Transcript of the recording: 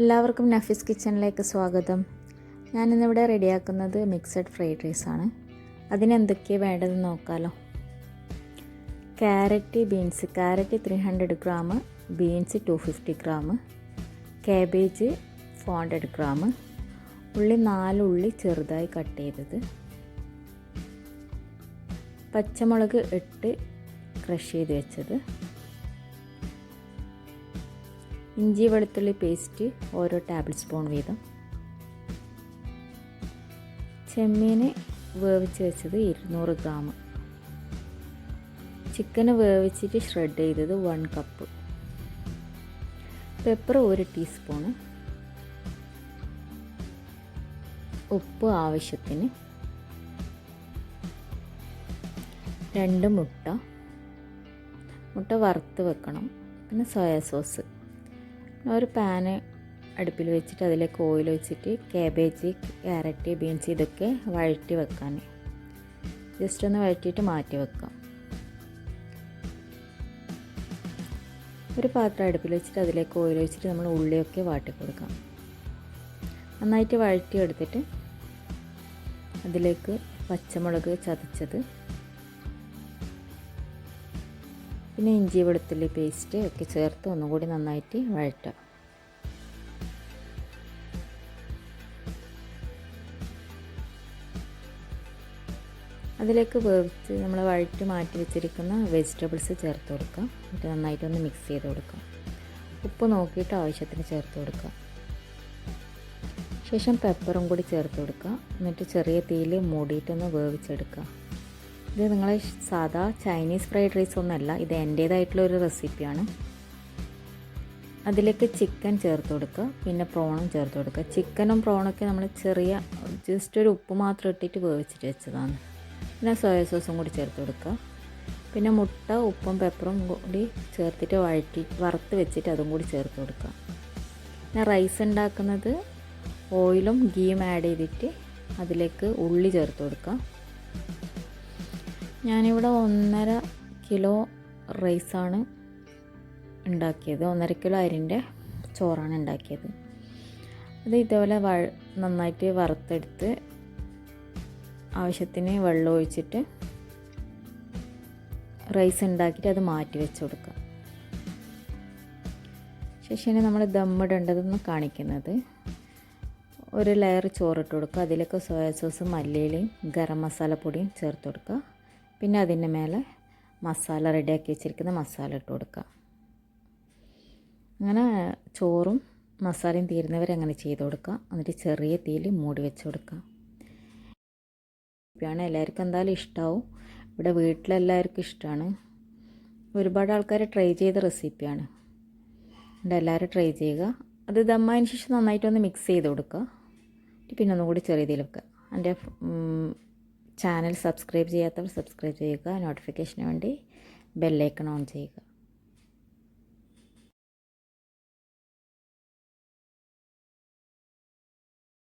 എല്ലാവർക്കും നഫീസ് കിച്ചണിലേക്ക് സ്വാഗതം. ഞാനിന്നിവിടെ റെഡിയാക്കുന്നത് മിക്സഡ് ഫ്രൈഡ് റൈസാണ്. അതിനെന്തൊക്കെയാണ് വേണ്ടതെന്ന് നോക്കാമല്ലോ. Carrot 300 gram, beans 250 gram, cabbage 400 gram, ഉള്ളി 4 ഉള്ളി ചെറുതായി കട്ട് ചെയ്തത്, പച്ചമുളക് 8 ക്രഷ് ചെയ്ത് വെച്ചത്, ഇഞ്ചി വെളുത്തുള്ളി പേസ്റ്റ് ഓരോ ടേബിൾ സ്പൂൺ വീതം, ചെമ്മീൻ വേവിച്ച് വെച്ചത് 200 ഗ്രാം, ചിക്കൻ വേവിച്ചിട്ട് ഷ്രെഡ് ചെയ്തത് 1 കപ്പ്, പെപ്പർ 1 ടീസ്പൂണ്, ഉപ്പ് ആവശ്യത്തിന്, 2 മുട്ട വറുത്ത് വെക്കണം, പിന്നെ സോയാ സോസ്. ഒരു പാന് അടുപ്പിൽ വെച്ചിട്ട് അതിലേക്ക് ഓയിൽ ഒഴിച്ചിട്ട് കാബേജ്, ക്യാരറ്റ്, ബീൻസ് ഇതൊക്കെ വഴറ്റി വെക്കാൻ, ജസ്റ്റ് ഒന്ന് വഴറ്റിയിട്ട് മാറ്റി വെക്കാം. ഒരു പാത്രം അടുപ്പിൽ വെച്ചിട്ട് അതിലേക്ക് ഓയിൽ ഒഴിച്ചിട്ട് നമ്മൾ ഉള്ളിയൊക്കെ വാട്ടി കൊടുക്കാം. നന്നായിട്ട് വഴറ്റിയെടുത്തിട്ട് അതിലേക്ക് പച്ചമുളക് ചതച്ചത്, പിന്നെ ഇഞ്ചി വെളുത്തുള്ളി പേസ്റ്റ് ഒക്കെ ചേർത്ത് ഒന്നുകൂടി നന്നായിട്ട് വഴറ്റുക. അതിലേക്ക് വേവിച്ച് നമ്മൾ വഴറ്റി മാറ്റി വെച്ചിരിക്കുന്ന വെജിറ്റബിൾസ് ചേർത്ത് കൊടുക്കാം. എന്നിട്ട് നന്നായിട്ടൊന്ന് മിക്സ് ചെയ്ത് കൊടുക്കാം. ഉപ്പ് നോക്കിയിട്ട് ആവശ്യത്തിന് ചേർത്ത് കൊടുക്കുക. ശേഷം പെപ്പറും കൂടി ചേർത്ത് കൊടുക്കുക. എന്നിട്ട് ചെറിയ തീയിൽ മൂടിയിട്ടൊന്ന് വേവിച്ചെടുക്കുക. ഇത് നിങ്ങളെ സാധാ ചൈനീസ് ഫ്രൈഡ് റൈസ് ഒന്നുമല്ല, ഇത് എൻ്റേതായിട്ടുള്ളൊരു റെസിപ്പിയാണ്. അതിലേക്ക് ചിക്കൻ ചേർത്ത് കൊടുക്കുക, പിന്നെ പ്രോണും ചേർത്ത് കൊടുക്കുക. ചിക്കനും പ്രോണൊക്കെ നമ്മൾ ജസ്റ്റ് ഒരു ഉപ്പ് മാത്രം ഇട്ടിട്ട് വേവിച്ചിട്ട് വെച്ചതാണ്. പിന്നെ സോയ സോസും കൂടി ചേർത്ത് കൊടുക്കുക. പിന്നെ മുട്ട ഉപ്പും പെപ്പറും കൂടി ചേർത്തിട്ട് വറുത്ത് വെച്ചിട്ട് അതും കൂടി ചേർത്ത് കൊടുക്കുക. പിന്നെ റൈസ് ഉണ്ടാക്കുന്നത് ഓയിലും ഗീയും ആഡ് ചെയ്തിട്ട് അതിലേക്ക് ഉള്ളി ചേർത്ത് കൊടുക്കുക. ഞാനിവിടെ 1.5 കിലോ റൈസാണ് ഉണ്ടാക്കിയത്. 1.5 കിലോ അരിൻ്റെ ചോറാണ് ഉണ്ടാക്കിയത്. അത് ഇതേപോലെ നന്നായിട്ട് വറുത്തെടുത്ത് ആവശ്യത്തിന് വെള്ളം ഒഴിച്ചിട്ട് റൈസ് ഉണ്ടാക്കിയിട്ട് അത് മാറ്റി വെച്ച് കൊടുക്കുക. ശേഷം നമ്മൾ ദമ്മിടേണ്ടതെന്ന് കാണിക്കുന്നത്, ഒരു ലെയർ ചോറിട്ട് കൊടുക്കുക. അതിലേക്ക് സോയാ സോസും മല്ലിയിലയും ഗരം മസാല പൊടിയും ചേർത്ത് കൊടുക്കുക. പിന്നെ അതിൻ്റെ മേലെ മസാല റെഡിയാക്കി വെച്ചിരിക്കുന്ന മസാല ഇട്ട് കൊടുക്കുക. അങ്ങനെ ചോറും മസാലയും തീരുന്നവരെ അങ്ങനെ ചെയ്ത് കൊടുക്കുക. എന്നിട്ട് ചെറിയ തീയിൽ മൂടി വെച്ച് കൊടുക്കുക. എല്ലാവർക്കും എന്തായാലും ഇഷ്ടമാവും. ഇവിടെ വീട്ടിലെല്ലാവർക്കും ഇഷ്ടമാണ്. ഒരുപാട് ആൾക്കാർ ട്രൈ ചെയ്ത റെസിപ്പിയാണ്. എല്ലാവരും ട്രൈ ചെയ്യുക. അത് ദമ്മായതിന് ശേഷം നന്നായിട്ടൊന്ന് മിക്സ് ചെയ്ത് കൊടുക്കുക. പിന്നെ ഒന്നുകൂടി ചെറിയ തീയിൽ വെക്കുക. എൻ്റെ ചാനൽ സബ്സ്ക്രൈബ് ചെയ്യാത്തവർ സബ്സ്ക്രൈബ് ചെയ്യുക. നോട്ടിഫിക്കേഷന് വേണ്ടി ബെല്ലൈക്കൺ ഓൺ ചെയ്യുക.